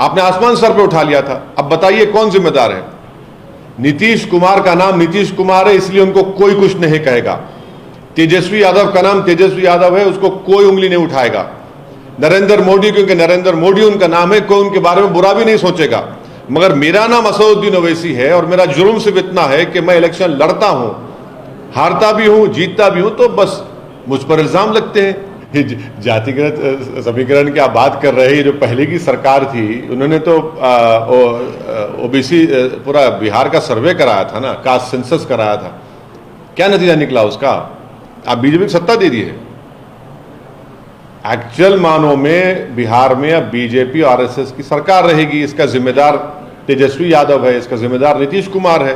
आपने आसमान सर पे उठा लिया था। अब बताइए कौन जिम्मेदार है? नीतीश कुमार का नाम नीतीश कुमार है, इसलिए उनको कोई कुछ नहीं कहेगा। तेजस्वी यादव का नाम तेजस्वी यादव है, उसको कोई उंगली नहीं उठाएगा। नरेंद्र मोदी, क्योंकि नरेंद्र मोदी उनका नाम है, कोई उनके बारे में बुरा भी नहीं सोचेगा। मगर मेरा नाम असदुद्दीन ओवैसी है और मेरा जुर्म सिर्फ इतना है कि मैं इलेक्शन लड़ता हूं, हारता भी हूं, जीतता भी हूं, तो बस मुझ पर इल्जाम लगते हैं। जातिगत समीकरण की आप बात कर रहे हैं, जो पहले की सरकार थी उन्होंने तो ओबीसी पूरा बिहार का सर्वे कराया था ना, कास्ट सेंसस कराया था। क्या नतीजा निकला उसका? आप बीजेपी को सत्ता दे दी है। एक्चुअल मानों में बिहार में अब बीजेपी और आरएसएस की सरकार रहेगी। इसका जिम्मेदार तेजस्वी यादव है, इसका जिम्मेदार नीतीश कुमार है।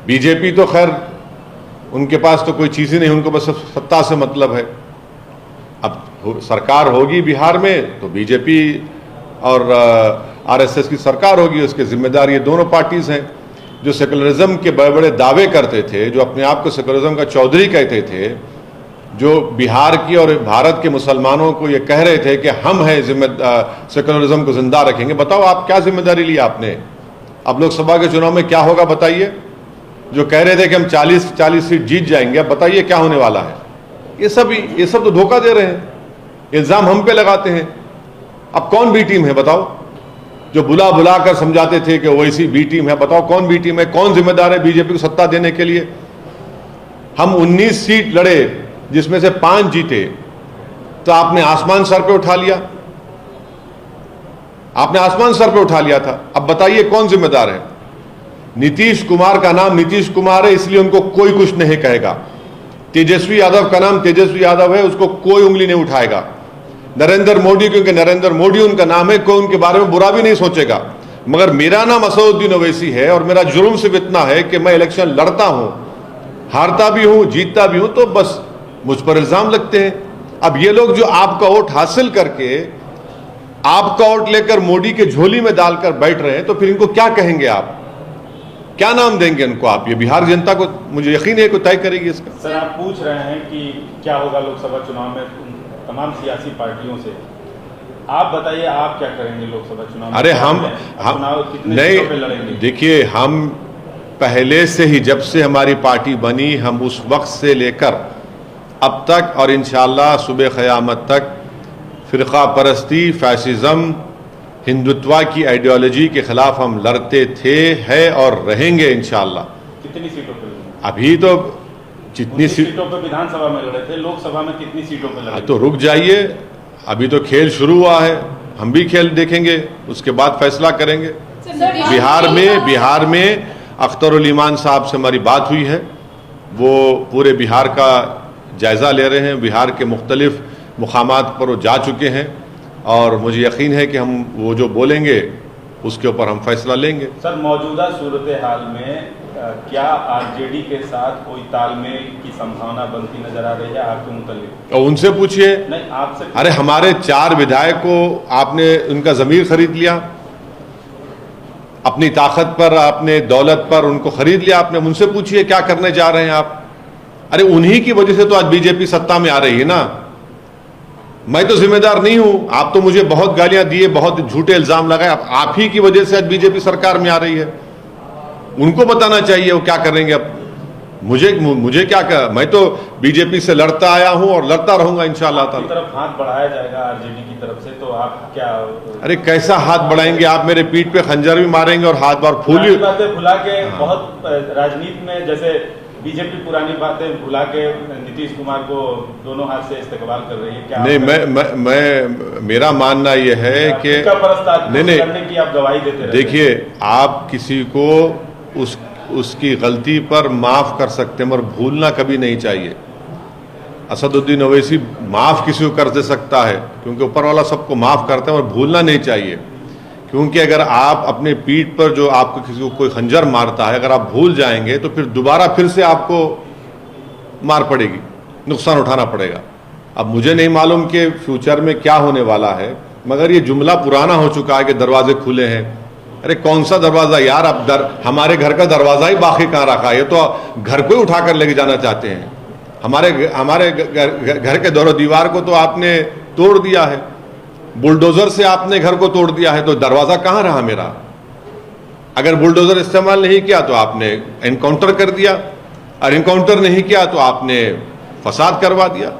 बीजेपी तो खैर उनके पास तो कोई चीज ही नहीं, उनको बस सत्ता से मतलब है। अब सरकार होगी बिहार में तो बीजेपी और आरएसएस की सरकार होगी, उसके जिम्मेदार ये दोनों पार्टीज हैं। जो सेकुलरिज्म के बड़े बड़े दावे करते थे, जो अपने आप को सेकुलरिज्म का चौधरी कहते थे, जो बिहार की और भारत के मुसलमानों को ये कह रहे थे कि हम हैं सेकुलरिज्म को जिंदा रखेंगे, बताओ आप क्या जिम्मेदारी ली आपने? अब लोकसभा के चुनाव में क्या होगा बताइए? जो कह रहे थे कि हम 40 सीट जीत जाएंगे, अब बताइए क्या होने वाला है? ये सब तो धोखा दे रहे हैं, इल्जाम हम पे लगाते हैं। अब कौन बी टीम है बताओ? जो बुला बुला कर समझाते थे कि ओवैसी बी टीम है, बताओ कौन बी टीम है? कौन जिम्मेदार है बीजेपी को सत्ता देने के लिए? हम 19 सीट लड़े जिसमें से 5 जीते, तो आपने आसमान सर पे उठा लिया। आपने आसमान सर पे उठा लिया था। अब बताइए कौन जिम्मेदार है? नीतीश कुमार का नाम नीतीश कुमार है, इसलिए उनको कोई कुछ नहीं कहेगा। तेजस्वी यादव का नाम तेजस्वी यादव है, उसको कोई उंगली नहीं उठाएगा। नरेंद्र मोदी, क्योंकि नरेंद्र मोदी उनका नाम है, कोई उनके बारे में बुरा भी नहीं सोचेगा। मगर मेरा नाम असदुद्दीन ओवैसी है और मेरा जुर्म सिर्फ इतना है कि मैं इलेक्शन लड़ता हूं, हारता भी हूं, जीतता भी हूं, तो बस मुझ पर इल्जाम लगते हैं। अब ये लोग जो आपका वोट हासिल करके आपका वोट लेकर मोदी के झोली में डालकर बैठ रहे हैं, तो फिर इनको क्या कहेंगे आप? क्या नाम देंगे इनको आप? ये बिहार जनता को मुझे यकीन है को तय करेगी इसका। सर, आप पूछ रहे हैं कि क्या होगा लोकसभा चुनाव में तमाम सियासी पार्टियों से। आप बताइए आप क्या करेंगे लोकसभा चुनाव में? अरे हम कितने सीटों पे लड़ेंगे? देखिए, हम पहले से ही, जब से हमारी पार्टी बनी, हम उस वक्त से लेकर अब तक और इंशाअल्लाह सुबह क़यामत तक फ़िरक़ा परस्ती, फैसिज़म, हिंदुत्व की आइडियोलॉजी के खिलाफ हम लड़ते थे, है और रहेंगे इंशाअल्लाह। कितनी सीटों पे लड़ेंगे? अभी तो जितनी सीटों पे विधानसभा में लड़े थे, लोकसभा में कितनी सीटों पे लड़े? तो रुक जाइए, अभी तो खेल शुरू हुआ है, हम भी खेल देखेंगे, उसके बाद फैसला करेंगे। बिहार में अख्तरुल ईमान साहब से हमारी बात हुई है, वो पूरे बिहार का जायज़ा ले रहे हैं, बिहार के मुख्तलिफ मुकामात पर वो जा चुके हैं और मुझे यकीन है कि हम वो जो बोलेंगे उसके ऊपर हम फैसला लेंगे। सर, मौजूदा सूरत हाल में क्या आरजेडी के साथ कोई तालमेल की संभावना बनती नजर आ रही है आपके मुतालिक? और उनसे पूछिए। नहीं, आपसे। अरे हमारे 4 विधायक को आपने उनका ज़मीर खरीद लिया, अपनी ताकत पर, अपने दौलत पर उनको खरीद लिया आपने। उनसे पूछिए क्या करने जा रहे हैं आप। अरे उन्हीं की वजह से तो आज बीजेपी सत्ता में आ रही है ना। मैं तो जिम्मेदार नहीं हूं। आप तो मुझे बहुत गालियां दिए, बहुत झूठे इल्जाम लगाए, आप ही की वजह से आज बीजेपी सरकार में आ रही है। उनको बताना चाहिए वो क्या करेंगे। अब मुझे क्या कर, मैं तो बीजेपी से लड़ता आया हूं और लड़ता रहूंगा इंशाअल्लाह ताला। तरफ हाथ बढ़ाया जाएगा आरजेडी की तरफ से, तो आप क्या? अरे कैसा हाथ बढ़ाएंगे आप? मेरे पीठ पे खंजर भी मारेंगे और हाथ बार फूली बातें भुला के। बहुत राजनीति में जैसे बीजेपी पुरानी बातें भुला के नीतीश कुमार को दोनों हाथ से इस्तेमाल कर रही है, क्या? नहीं, मैं मेरा मानना यह है कि नहीं करने की आप गवाही देते हैं। देखिए, आप किसी को उसकी गलती पर माफ कर सकते हैं मगर भूलना कभी नहीं चाहिए। असदुद्दीन ओवैसी माफ किसी को कर दे सकता है क्योंकि ऊपर वाला सबको माफ करता है, और भूलना नहीं चाहिए। क्योंकि अगर आप अपने पीठ पर जो आपको किसी को कोई खंजर मारता है, अगर आप भूल जाएंगे तो फिर दोबारा फिर से आपको मार पड़ेगी, नुकसान उठाना पड़ेगा। अब मुझे नहीं मालूम कि फ्यूचर में क्या होने वाला है, मगर ये जुमला पुराना हो चुका है कि दरवाजे खुले हैं। अरे कौन सा दरवाजा यार? अब हमारे घर का दरवाजा ही बाकी कहाँ रखा है? ये तो घर को ही उठाकर लेके जाना चाहते हैं। हमारे घर के दौर दीवार को तो आपने तोड़ दिया है। बुलडोजर से आपने घर को तोड़ दिया है, तो दरवाजा कहां रहा मेरा? अगर बुलडोजर इस्तेमाल नहीं किया तो आपने एनकाउंटर कर दिया, और एनकाउंटर नहीं किया तो आपने फसाद करवा दिया।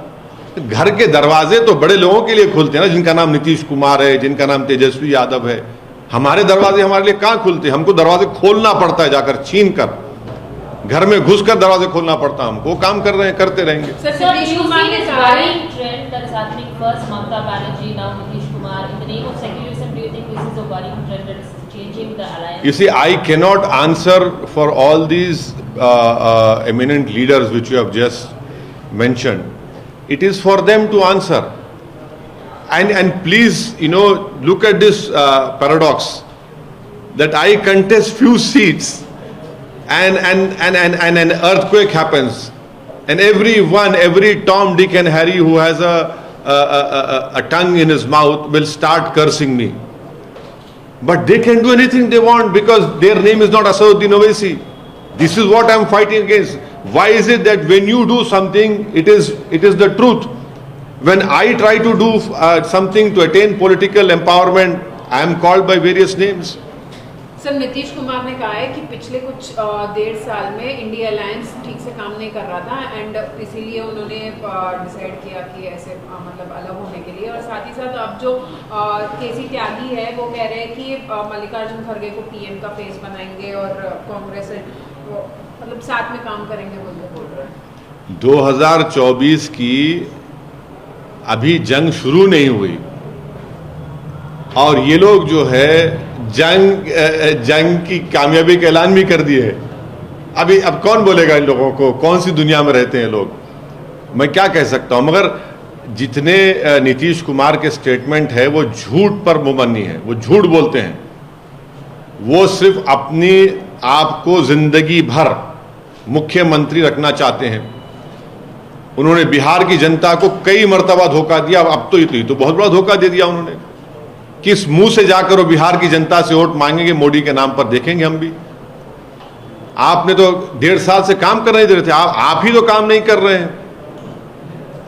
घर के दरवाजे तो बड़े लोगों के लिए खुलते हैं ना, जिनका नाम नीतीश कुमार है, जिनका नाम तेजस्वी यादव है। हमारे दरवाजे हमारे लिए कहां खुलते हैं? हमको दरवाजे खोलना पड़ता है, जाकर छीन कर, घर में घुसकर दरवाजे खोलना पड़ता है हमको। वो काम कर रहे हैं, करते रहेंगे। नीतीश कुमार ने worrying trend that is happening. First Mamata Banerjee, now Nitish Kumar. In the name of secularism, do you think this is a worrying trend that is changing the alliance? You see, I cannot answer for all these eminent leaders which you have just mentioned. It is for them to answer. And please, look at this paradox that I contest few seats, and an earthquake happens, and every Tom, Dick, and Harry who has a tongue in his mouth will start cursing me. But they can do anything they want because their name is not Asaduddin Owaisi. This is what I am fighting against. Why is it that when you do something, it is the truth? When I try to do something to attain political empowerment, I am called by various names. Sir, Nitish Kumar ने कहा है कि पिछले कुछ 1.5 साल में India alliance ठीक से काम नहीं कर रहा था, एंड इसीलिए उन्होंने डिसाइड किया कि ऐसे मतलब अलग होने के लिए। और साथ ही साथ अब जो केसी त्यागी है वो कह रहे हैं कि मल्लिकार्जुन खड़गे को पीएम का फेस बनाएंगे और कांग्रेस मतलब साथ में काम करेंगे बोल रहे हैं। 2024 की अभी जंग शुरू नहीं हुई और ये लोग जो है जंग की कामयाबी का ऐलान भी कर दिए है। अब कौन बोलेगा इन लोगों को? कौन सी दुनिया में रहते हैं लोग? मैं क्या कह सकता हूं? मगर जितने नीतीश कुमार के स्टेटमेंट है वो झूठ पर मुबन्नी है, वो झूठ बोलते हैं। वो सिर्फ अपनी आप को जिंदगी भर मुख्यमंत्री रखना चाहते हैं। उन्होंने बिहार की जनता को कई मर्तबा धोखा दिया, अब तो बहुत बड़ा धोखा दे दिया उन्होंने। किस मुंह से जाकर वो बिहार की जनता से वोट मांगेंगे मोदी के नाम पर? देखेंगे हम भी। आपने तो 1.5 साल से काम कर नहीं दे रहे थे, आप ही तो काम नहीं कर रहे हैं।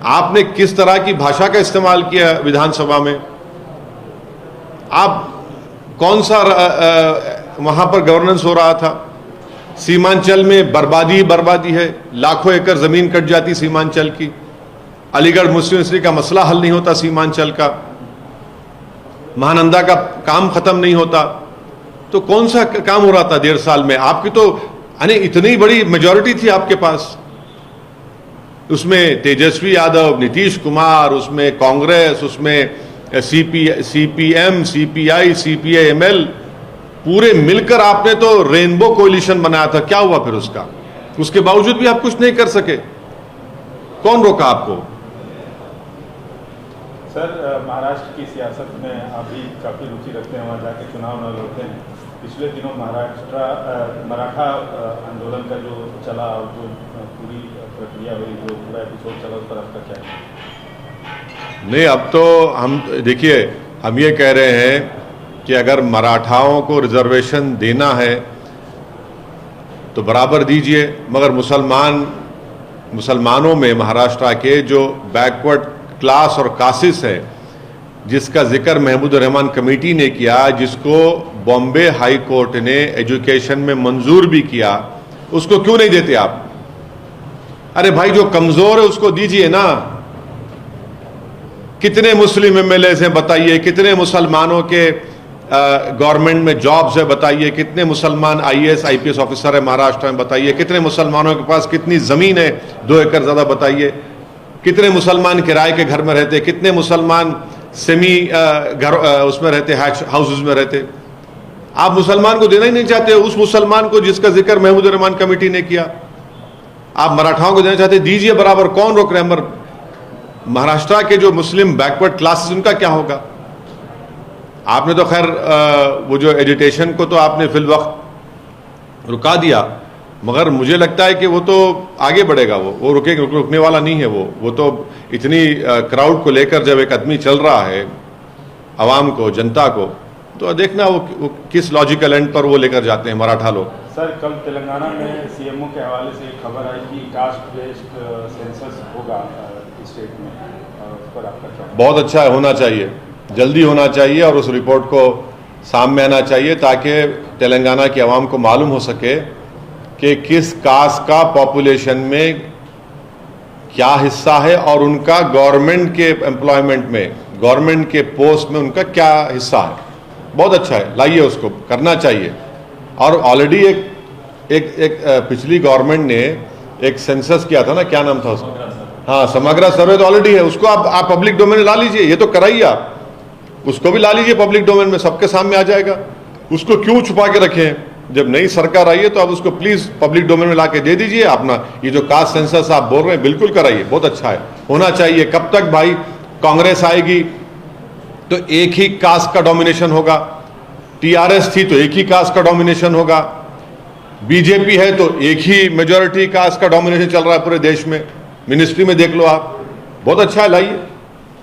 आपने किस तरह की भाषा का इस्तेमाल किया विधानसभा में? आप कौन सा वहां पर गवर्नेंस हो रहा था? सीमांचल में बर्बादी है, लाखों एकड़ जमीन कट जाती सीमांचल की। अलीगढ़ मुस्लिम यूनिवर्सिटी का मसला हल नहीं होता सीमांचल का। महानंदा का काम खत्म नहीं होता। तो कौन सा काम हो रहा था 1.5 साल में? आपकी तो इतनी बड़ी मेजॉरिटी थी आपके पास, उसमें तेजस्वी यादव, नीतीश कुमार, उसमें कांग्रेस, उसमें सीपीएम, सीपीआई, सीपीआईएमएल, पूरे मिलकर आपने तो रेनबो कोलिशन बनाया था। क्या हुआ फिर उसका? उसके बावजूद भी आप कुछ नहीं कर सके। कौन रोका आपको? सर, महाराष्ट्र की सियासत में आप भी काफ़ी रुचि रखते हैं, वहाँ जाके चुनाव न लड़ते हैं। पिछले दिनों मराठा आंदोलन का जो चला और जो पूरी प्रक्रिया हुई, जो पूरा एपिसोड चला, उस पर आपका क्या है? नहीं, अब तो हम देखिए, हम ये कह रहे हैं कि अगर मराठाओं को रिजर्वेशन देना है तो बराबर दीजिए, मगर मुसलमानों में महाराष्ट्र के जो बैकवर्ड क्लास और कासिस है, जिसका जिक्र महमूद रहमान कमेटी ने किया, जिसको बॉम्बे हाई कोर्ट ने एजुकेशन में मंजूर भी किया, उसको क्यों नहीं देते आप? अरे भाई, जो कमजोर है उसको दीजिए ना। कितने मुस्लिम एमएलए हैं बताइए? कितने मुसलमानों के गवर्नमेंट में जॉब्स है बताइए? कितने मुसलमान आईएएस आईपीएस ऑफिसर है महाराष्ट्र में बताइए? कितने मुसलमानों के पास कितनी जमीन है 2 एकड़ ज्यादा बताइए? कितने मुसलमान किराए के घर में रहते? कितने मुसलमान सेमी घर उसमें रहते, हाउसेज में रहते? आप मुसलमान को देना ही नहीं चाहते, उस मुसलमान को जिसका जिक्र महमूद रहमान कमेटी ने किया। आप मराठाओं को देना चाहते, दीजिए बराबर, कौन रोक रहे हैं? महाराष्ट्र के जो मुस्लिम बैकवर्ड क्लासेस, उनका क्या होगा? आपने तो खैर वो जो एजुटेशन को तो आपने फिल वक्त रुका दिया, मगर मुझे लगता है कि वो तो आगे बढ़ेगा। वो रुकने वाला नहीं है। वो तो इतनी क्राउड को लेकर जब एक आदमी चल रहा है, आवाम को, जनता को, तो देखना वो किस लॉजिकल एंड पर वो लेकर जाते हैं मराठा लोग। सर, कल तेलंगाना में सीएमओ के हवाले से एक खबर आई कि कास्ट बेस्ड सेंसस होगा स्टेट में, उस पर आपका क्या? बहुत अच्छा है, होना चाहिए। जल्दी होना चाहिए और उस रिपोर्ट को सामने आना चाहिए ताकि तेलंगाना की आवाम को मालूम हो सके कि किस कास्ट का पॉपुलेशन में क्या हिस्सा है और उनका गवर्नमेंट के एम्प्लॉयमेंट में, गवर्नमेंट के पोस्ट में उनका क्या हिस्सा है। बहुत अच्छा है, लाइए, उसको करना चाहिए। और ऑलरेडी एक पिछली गवर्नमेंट ने एक सेंसस किया था ना, क्या नाम था उसका, हाँ, समग्र सर्वे तो ऑलरेडी है, उसको आप पब्लिक डोमेन में ला लीजिए। ये तो कराइए, आप उसको भी ला लीजिए पब्लिक डोमेन में, सबके सामने आ जाएगा। उसको क्यों छुपा के रखें? जब नई सरकार आई है तो आप उसको प्लीज पब्लिक डोमेन में ला के दे दीजिए। अपना ये जो कास्ट सेंसस आप बोल रहे हैं, बिल्कुल कराइए, बहुत अच्छा है, होना चाहिए। कब तक भाई कांग्रेस आएगी तो एक ही कास्ट का डोमिनेशन होगा, टीआरएस थी तो एक ही कास्ट का डोमिनेशन होगा, बीजेपी है तो एक ही मेजॉरिटी कास्ट का डोमिनेशन चल रहा है पूरे देश में। मिनिस्ट्री में देख लो आप, बहुत अच्छा है, लाइए।